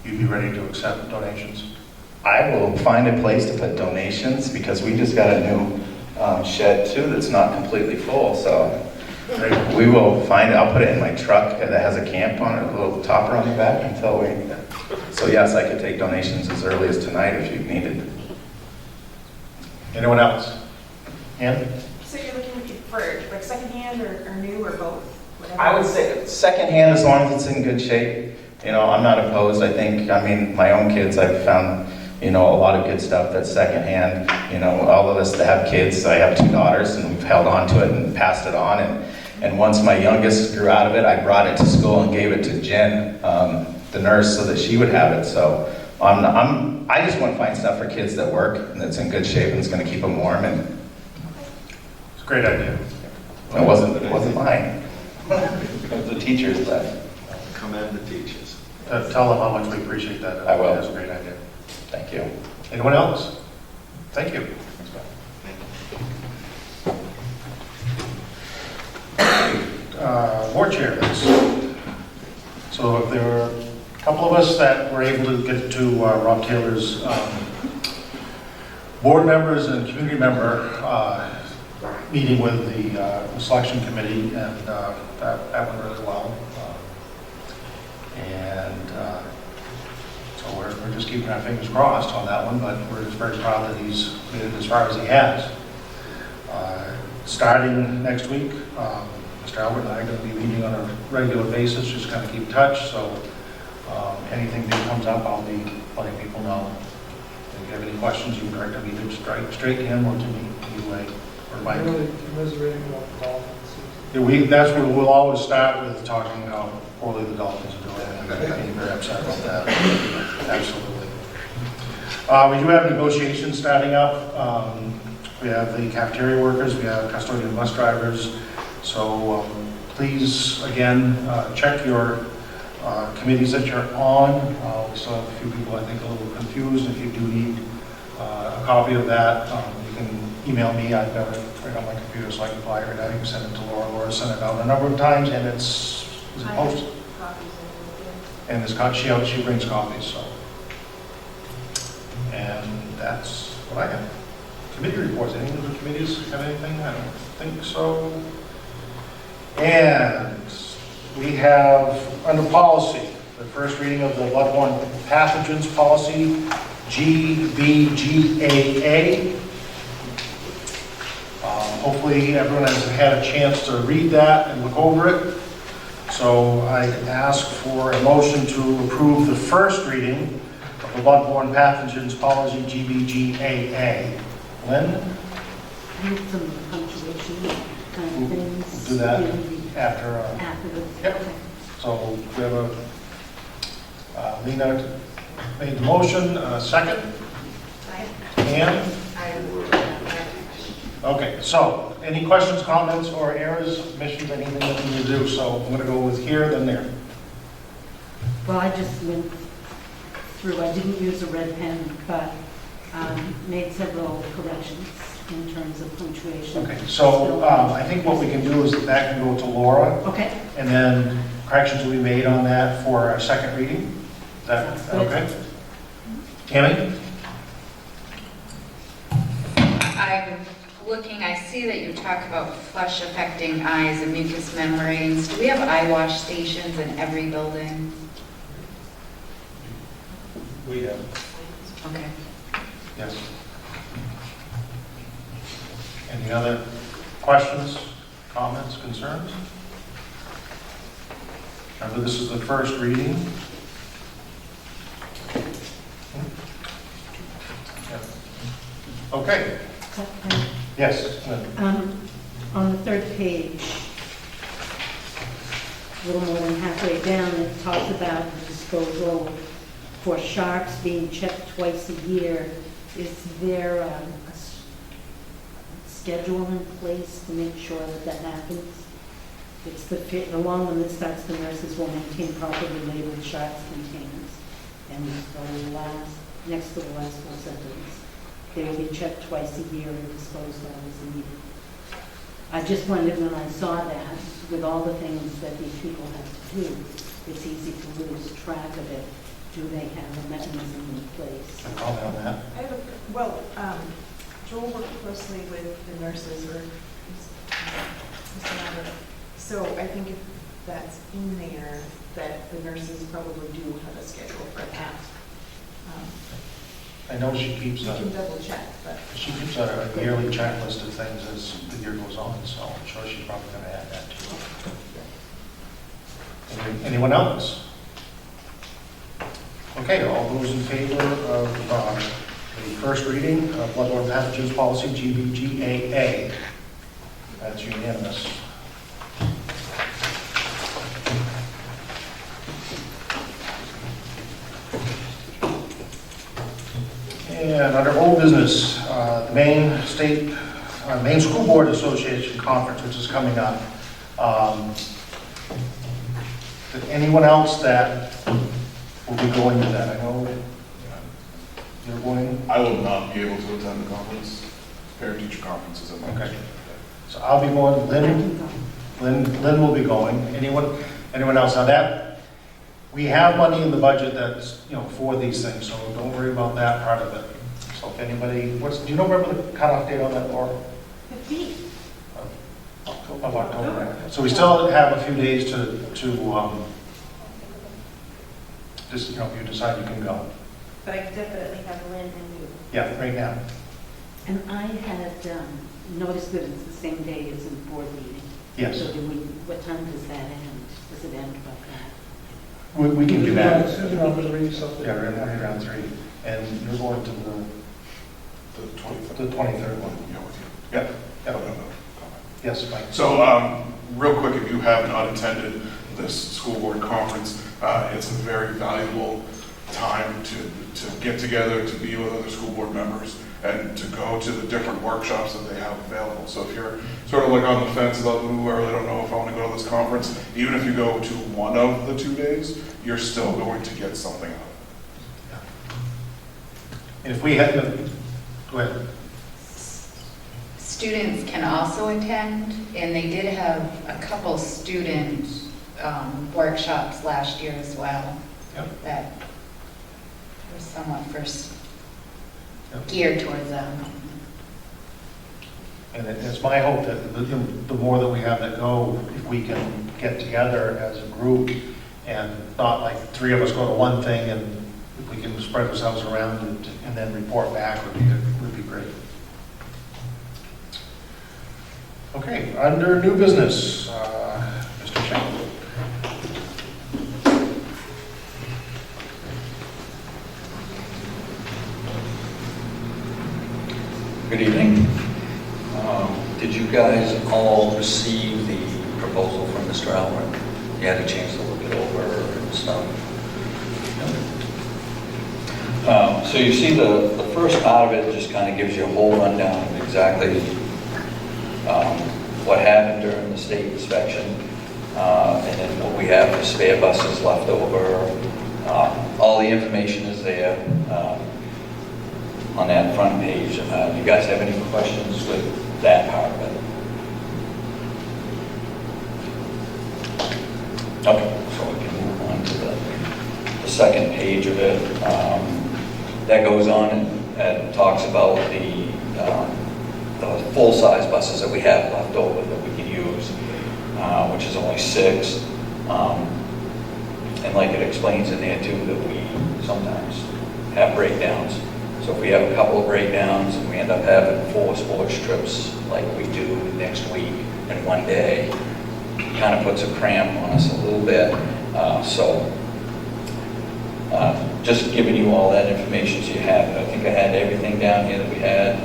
you'd be ready to accept donations? I will find a place to put donations, because we just got a new shed too that's not completely full, so we will find it. I'll put it in my truck that has a camp on it, a little topper on the back until we, so yes, I could take donations as early as tonight if you needed. Anyone else? Ann? So you're looking for like secondhand or new or both? Whatever. I would say secondhand, as long as it's in good shape. I'm not opposed. I think, my own kids, I've found, a lot of good stuff that's secondhand. All of us that have kids, I have 2 daughters, and we've held on to it and passed it on. And once my youngest grew out of it, I brought it to school and gave it to Jen, the nurse, so that she would have it. So I just want to find stuff for kids that work and that's in good shape and it's going to keep them warm. And it's a great idea. It wasn't mine. It was the teachers, but Commend the teachers. Tell them how much we appreciate that. I will. That's a great idea. Thank you. Anyone else? Thank you. board chair list. So if there were a couple of us that were able to get to Rob Taylor's board members and community member meeting with the selection committee, and that went really well. So we're just keeping our fingers crossed on that one, but we're just very proud that he's made it as far as he has. Starting next week, Mr. Albert and I are going to be meeting on a regular basis, just kind of keep in touch. So anything that comes up, I'll be letting people know. If you have any questions, you can direct them either straight to him or to me, either way, or Mike. Really commiserating about the Dolphins. Yeah, that's where we'll always start with talking how poorly the Dolphins are doing. I'm getting very upset about that. Absolutely. We do have negotiations starting up. We have the cafeteria workers, we have custodian bus drivers. So please, again, check your committees that you're on. We still have a few people, I think, a little confused. If you do need a copy of that, you can email me. I've got it right on my computer, so I can fire it out. You can send it to Laura. Laura sent it out a number of times, and is it posted? And she brings copies. So, and that's what I have. Committee reports. Any of the committees have anything? I don't think so. And we have under policy the first reading of the bloodborne pathogens policy, GBGAA. Hopefully everyone has had a chance to read that and look over it. So I ask for a motion to approve the first reading of the bloodborne pathogens policy, GBGAA. Lynn? Need some punctuation kind of things. We'll do that after. Afterwards. Yep. Okay. So we have Lena made the motion, second? Ann? Okay, so any questions, comments, or errors, omissions, anything that we need to do? So I'm going to go with here, then there. Well, I just went through, I didn't use a red pen, but made several corrections in terms of punctuation. Okay, so I think what we can do is that can go to Laura. Okay. And then corrections will be made on that for our second reading. Is that okay? Tammy? I'm looking, I see that you talk about flush affecting eyes and mucous membranes. Do we have eye wash stations in every building? We have. Okay. Yes. Any other questions, comments, concerns? Remember, this is the first reading. Okay. Yes. On the third page, a little more than halfway down, it talks about the disposal for sharps being checked twice a year. Is there a schedule in place to make sure that that happens? It's the long one that starts, the nurses will maintain properly labeled sharps containers. And the last, next to the last full sentence, they will be checked twice a year and disposed of as needed. I just wondered when I saw that, with all the things that these people have to do, it's easy to lose track of it. Do they have a mechanism in place? A comment on that? Joel worked closely with the nurses, so I think if that's in there, that the nurses probably do have a schedule for that. I know she keeps You can double check, but. she keeps a yearly checklist of things as the year goes on, so I'm sure she's probably going to add that too. Anyone else? Okay, all those in favor of the first reading of bloodborne pathogens policy, GBGAA? That's unanimous. And under old business, the Maine School Board Association Conference, which is coming up. Anyone else that will be going to that? I know you're going. I will not be able to attend the conference. Parent-teacher conference is in March. Okay. So I'll be going. Lynn? Lynn will be going. Anyone else? Now that, we have money in the budget that's, for these things, so don't worry about that part of it. So if anybody, do you know remember the cutoff date on that, Laura? 15th. Of October. So we still have a few days to just, if you decide you can go. But I could definitely have Lynn and you. Yeah, right now. And I had noticed that it's the same day as the board meeting. Yes. So what time does that end? Does it end about that? We can do that. Around 3, something. Yeah, right around 3. And you're going to the 23rd one. Yeah. Yeah. Yes, Mike. So, real quick, if you have not attended this school board conference, it's a very valuable time to get together, to be with other school board members, and to go to the different workshops that they have available. So if you're sort of like on the fence about, ooh, I really don't know if I want to go to this conference, even if you go to one of the 2 days, you're still going to get something out of it. And if we had to, go ahead. Students can also attend, and they did have a couple student workshops last year as well. Yep. That were somewhat first Yep. geared towards them. And it's my hope that the more that we have that go, if we can get together as a group and not like 3 of us go to one thing, and if we can spread ourselves around and then report back would be great. Okay, under new business, Mr. Shank. Good evening. Did you guys all receive the proposal from Mr. Alwyn? You had a chance to look it over and stuff? So you see the first part of it just kind of gives you a whole rundown of exactly what happened during the state inspection, and then what we have for spare buses left over. All the information is there on that front page. Do you guys have any questions with that part of it? Okay, so we can move on to the second page of it. That goes on and talks about the full-size buses that we have left over that we can use, which is only 6. And like it explains in there too, that we sometimes have breakdowns. So if we have a couple of breakdowns and we end up having 4 sports trips like we do next week in one day, it kind of puts a cramp on us a little bit. Just giving you all that information so you have it. I think I had everything down here that we had.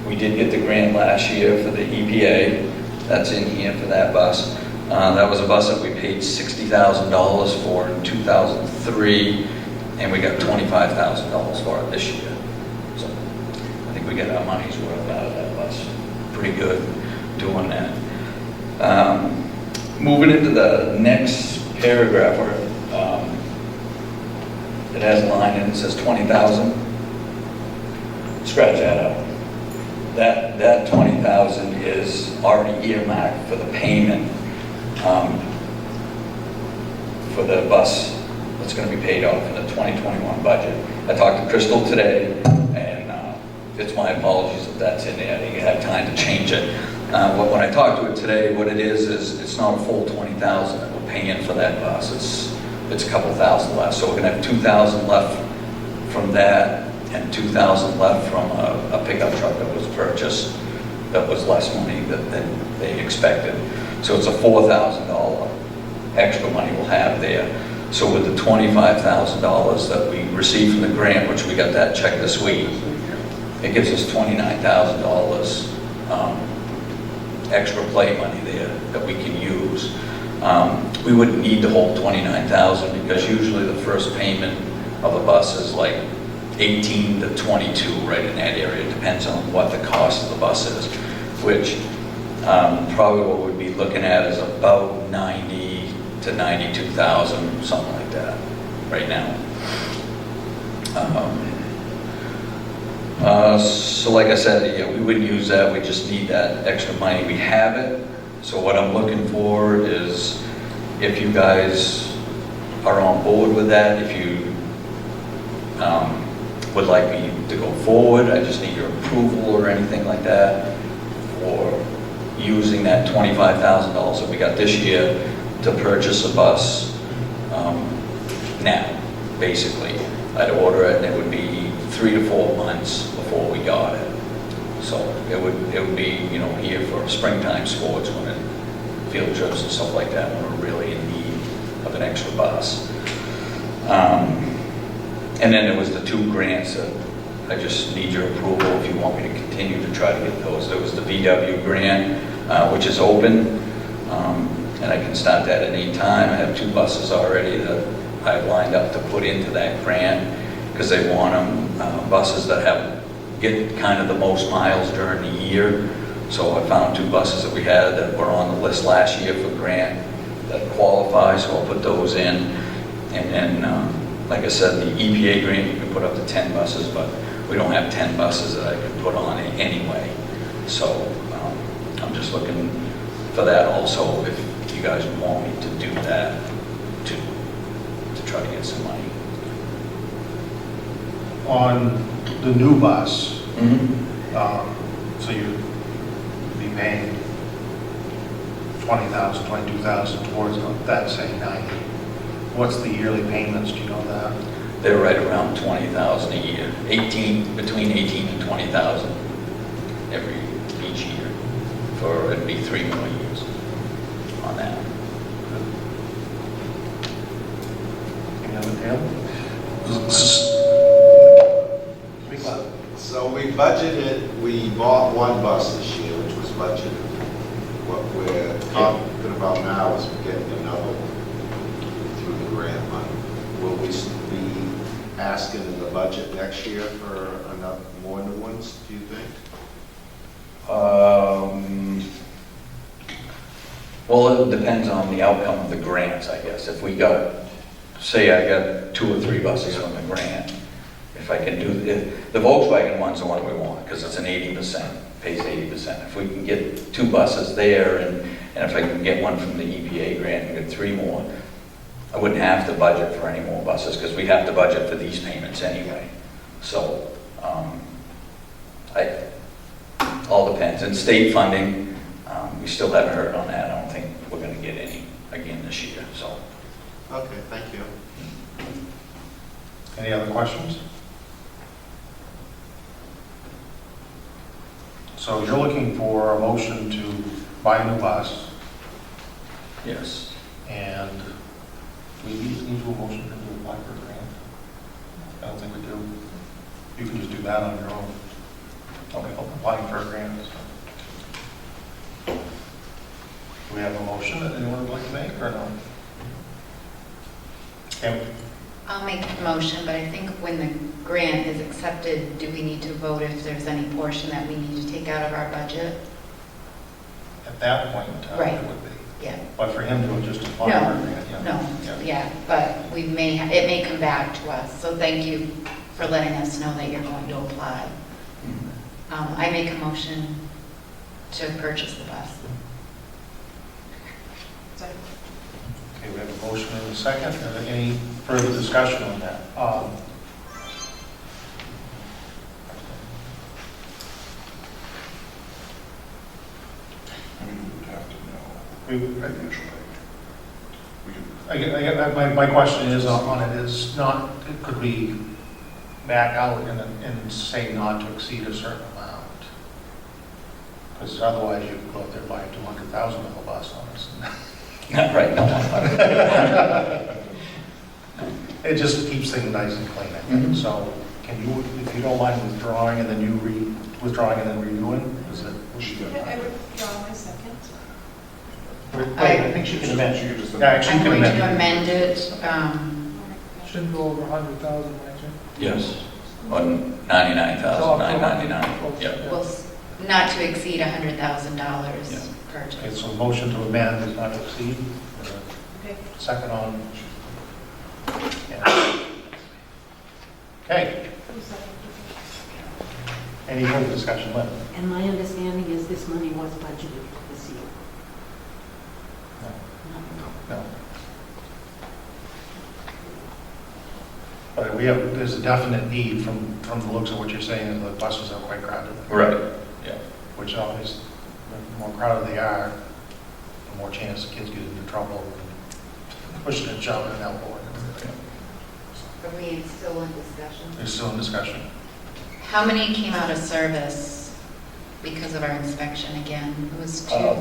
We did get the grant last year for the EPA. That's in here for that bus. That was a bus that we paid $60,000 for in 2003, and we got $25,000 for it this year. So I think we got our money's worth out of that bus. Pretty good doing that. Moving into the next paragraph where it has a line and it says 20,000. Scratch that out. That 20,000 is already earmarked for the payment for the bus that's going to be paid off in the 2021 budget. I talked to Crystal today, and it's my apologies if that's in there. I didn't have time to change it. When I talked to her today, what it is it's not a full 20,000 that we're paying for that bus. It's a couple thousand left. So we're going to have 2,000 left from that, and 2,000 left from a pickup truck that was purchased that was less money than they expected. So it's a $4,000 extra money we'll have there. So with the $25,000 that we received from the grant, which we got that check this week, it gives us $29,000 extra play money there that we can use. We wouldn't need the whole $29,000 because usually the first payment of a bus is like 18 to 22 right in that area. It depends on what the cost of the bus is, which probably what we'd be looking at is about 90 to 92,000, something like that right now. So like I said, yeah, we wouldn't use that. We just need that extra money. We have it So what I'm looking for is if you guys are on board with that, if you would like me to go forward, I just need your approval or anything like that for using that $25,000 that we got this year to purchase a bus now, basically. I'd order it and it would be 3 to 4 months before we got it. So it would be, you know, here for springtime sports, when it, field trips and stuff like that, when we're really in need of an extra bus. And then there was the 2 grants that I just need your approval if you want me to continue to try to get those. There was the VW grant, which is open, and I can start that at any time. I have 2 buses already that I've lined up to put into that grant, because they want them, buses that get kind of the most miles during the year. So I found 2 buses that we had that were on the list last year for grant that qualify, so I'll put those in. And then, like I said, the EPA grant, you can put up to 10 buses, but we don't have 10 buses that I can put on it anyway. So I'm just looking for that also, if you guys want me to do that, to try to get some money. On the new bus, so you'd be paying 20,000, 22,000 towards that, say 90. What's the yearly payments, do you know that? They're right around 20,000 a year, between 18 and 20,000 each year. It'd be 3 more years on that. Any other Dale? Speak loud. So we bought 1 bus this year, which was budgeted. What we're talking about now is getting another one through the grant money. Will we be asking in the budget next year for more new ones, do you think? Well, it depends on the outcome of the grants, I guess. If we got, say I got 2 or 3 buses from the grant, if I can do, the Volkswagen one's the one we want, because it's an 80%, pays 80%. If we can get 2 buses there, and if I can get one from the EPA grant and get 3 more, I wouldn't have to budget for any more buses, because we have to budget for these payments anyway. So, all depends. And state funding, we still haven't heard on that. I don't think we're going to get any again this year, so. Okay, thank you. Any other questions? So you're looking for a motion to buy a new bus, Yes. and we need to do a motion to apply for a grant? I don't think we do. You can just do that on your own. Applying for a grant. So. Do we have a motion that anyone would like to make, or no? Kim? I'll make the motion, but I think when the grant is accepted, do we need to vote if there's any portion that we need to take out of our budget? At that point in time, Right. it would be. Yeah. But for him to just apply for a grant, yeah. No, yeah, but it may come back to us, so thank you for letting us know that you're going to apply. I make a motion to purchase the bus. Okay, we have a motion and a second. Any further discussion on that? We would have to know. We would, Financial aid. my question is on it is not, could we back out and say not to exceed a certain amount? Because otherwise you could go out there and buy a $200,000 bus on us. Not right now. It just keeps things nice and clean, I think. So can you, if you don't mind withdrawing and then withdrawing and then redoing, is it? I withdraw my second. Wait, I think she can amend. She could just Yeah, actually, I'm you can going to amend. amend it. Shouldn't go over 100,000, might you? Yes. On 99,999. Yeah. Well, not to exceed $100,000 Okay, purchase. so motion to amend is not to exceed. Okay. Second on. Yeah. Okay. Any further discussion, Lynn? And my understanding is this money was budgeted this year. No. But there's a definite need from the looks of what you're saying, is the buses are quite crowded. Right, yeah. Which always, the more crowded they are, the more chance the kids get into trouble, pushing and shoving and elbowing. Are we still in discussion? They're still in discussion. How many came out of service because of our inspection again? It was 2.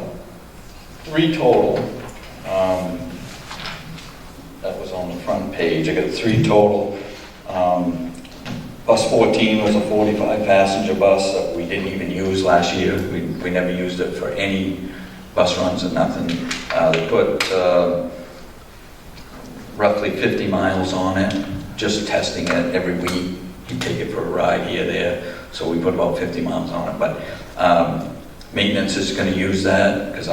3 total. That was on the front page. I got 3 total. Bus 14 was a 45-passenger bus that we didn't even use last year. We never used it for any bus runs or nothing. They put roughly 50 miles on it, just testing it every week. You take it for a ride here, there. So we put about 50 miles on it. But maintenance is going to use that because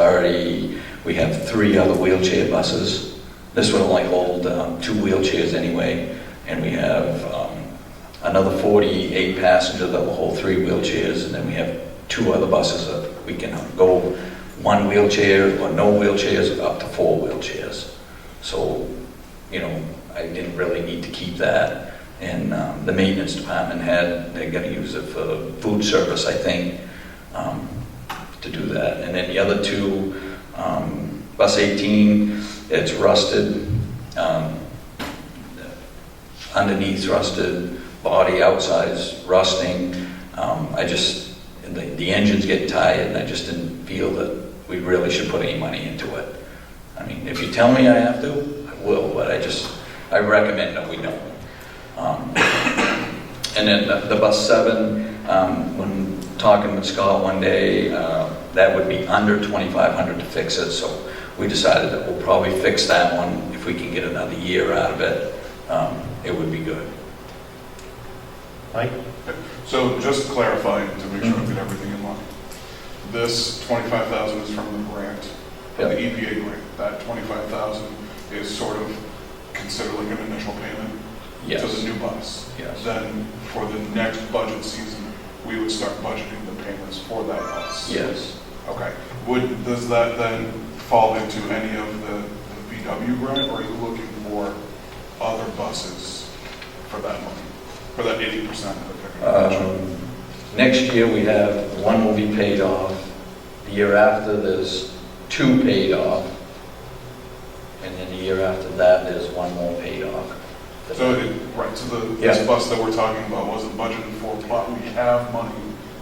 we have 3 other wheelchair buses. This would only hold 2 wheelchairs anyway, and we have another 48 passenger that will hold 3 wheelchairs, and then we have 2 other buses that we can go 1 wheelchair or no wheelchairs up to 4 wheelchairs. So, you know, I didn't really need to keep that. And the maintenance department they're going to use it for food service, I think, to do that. And then the other 2, bus 18, it's rusted, underneath rusted, body outside's rusting. The engine's getting tired, and I just didn't feel that we really should put any money into it. I mean, if you tell me I have to, I will, but I recommend that we don't. And then the bus 7, when talking with Scott one day, that would be under $2,500 to fix it, so we decided that we'll probably fix that one. If we can get another year out of it, it would be good. Mike? So just clarifying to make sure I get everything in line. This $25,000 is from the grant, from the EPA grant. That $25,000 is sort of considered like an initial payment to the new bus. Yes. Then for the next budget season, we would start budgeting the payments for that bus. Yes. Okay. Does that then fall into any of the VW grant, or are you looking for other buses for that money, for that 80% that they're going to Next year we have 1 will be paid off. The year after there's 2 paid off. And then the year after that there's 1 more paid off. So this bus that we're talking about wasn't budgeted for, but we have money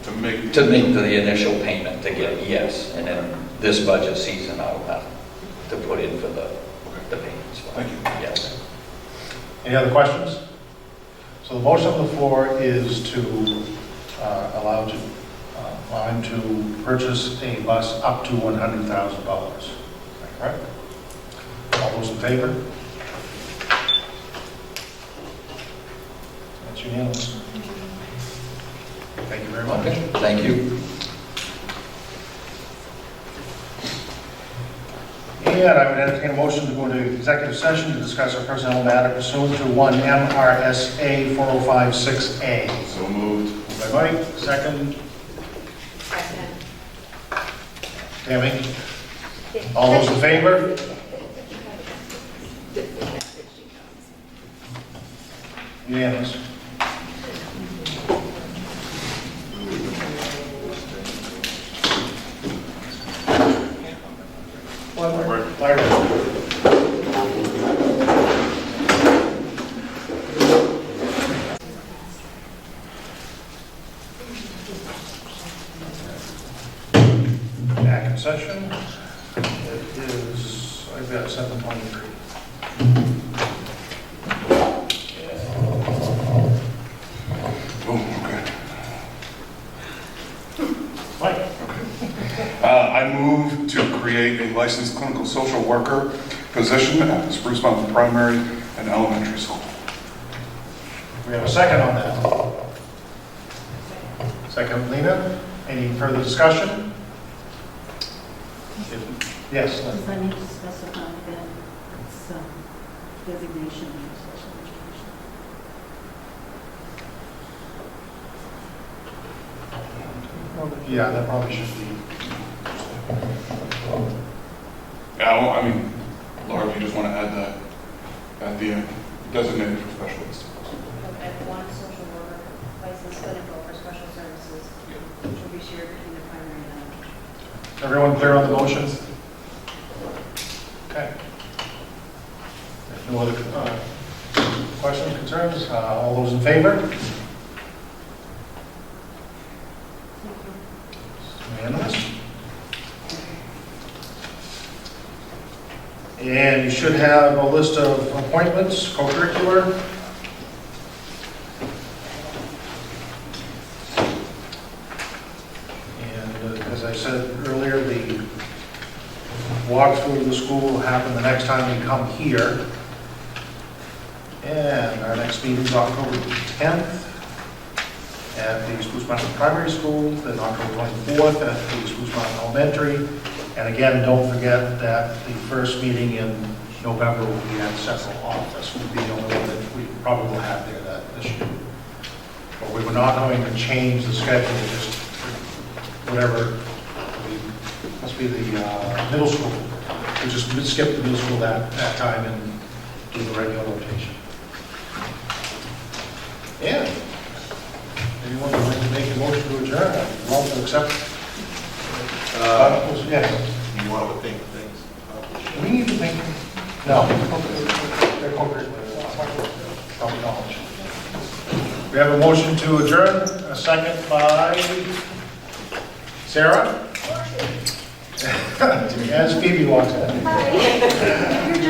to make the initial payment to get, yes. And then this budget season I'll have to put in for the payments. Thank you. Yes. Any other questions? So the motion on the floor is to allow him to purchase a bus up to $100,000. Is that correct? All those in favor? That's unanimous. Thank you very much. Okay. Thank you. And I would entertain a motion to go into executive session to discuss a personnel matter pursuant to 1 MRSA 4056A. So moved. Moved by Mike, second. Tammy? All those in favor? Unanimous. Back in session. It is, I've got 7:23. I move to create a licensed clinical social worker position at the Spruce Mountain Primary and Elementary School. We have a second on that. Second, Lena. Any further discussion? Yes. Lynn. Does that need to specify that it's designation for special education? Yeah, that probably should be. Yeah, well, I mean, Laura, do you just want to add that at the end, designated for specialists? And one social worker licensed clinical for special services, which will be shared between the primary and elementary. Everyone clear on the motions? Okay. If no other questions, concerns, all those in favor? Unanimous. And you should have a list of appointments, co-curricular. And as I said earlier, the walkthrough of the school will happen the next time we come here. And our next meeting is October 10th at the Spruce Mountain Primary School, then October 24th at the Spruce Mountain Elementary. And again, don't forget that the first meeting in November will be at Central Office. Will be the only one that we probably will have there this year. But we were not going to change the schedule, just whatever. Must be the middle school. We just skip the middle school that time and do the regular rotation. Yeah. Anyone would like to make a motion to adjourn? I'd love to accept. Yes. You want to think things? We need to think. No. They're corporate. Common knowledge. We have a motion to adjourn, a second by Sarah. As Phoebe walks in.